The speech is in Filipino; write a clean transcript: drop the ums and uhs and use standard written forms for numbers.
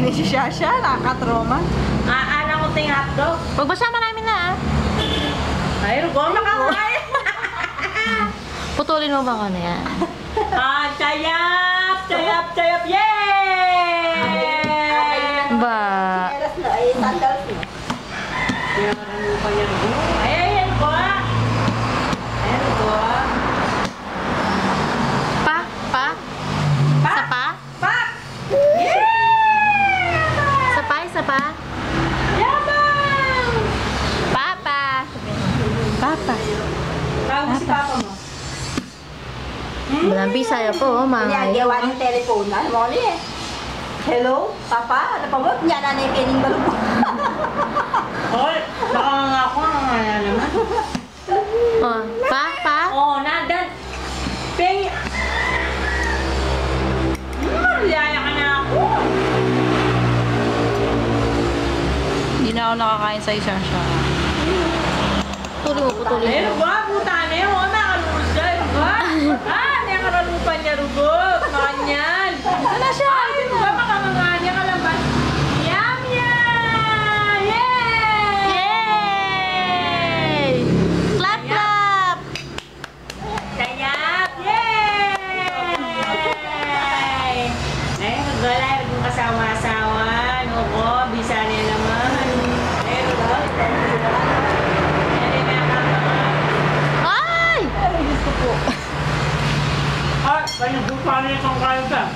ni si Shasha, nakatroma. Alam ko ting hotdog. Pagbasama namin na ah. Ay, rugo, makakaya. Putulin mo ba ko na yan? Chayap! Chayap! Chayap! Yay! Ba? Sinelas na, ay sandals na. Ay, ayan ko ah! Ayan ko ah! Pa? Pa? Pa! Sa pa? Pa! Yeah! Sa pa? Isa pa? Yabang! Papa! Papa. Tawag mo si papa mo. Walang bisaya po, mga Niyagawa ng telephone na, mo eh. Hello, Papa, ano pa mo? Niya na yung pining balong mo. Hoy! Baka nga ako, nga naman. Oh, pa? Pa? Oh, nadan. Ping. Liyaya ka na ako. Hindi na ako nakakain sa isa siya. Putulin mo, putulin Ay, mo. rugo, puta na yun. Oh, nakalulus siya, rugo. Nakaralupan niya, rugo. Makanyan. Ano siya? Ay, rugo, makamangan niya kalaban. Yum, yum! Yay! Yay! Clap, clap! Sayap! Yay! Ay, nagbalay, kung kasawa-asawa. Ano ko, bisa niya naman. Ay, rugo. Ay! Ay, Diyos ko po. Ay, kanya bupa na itong kayo ka.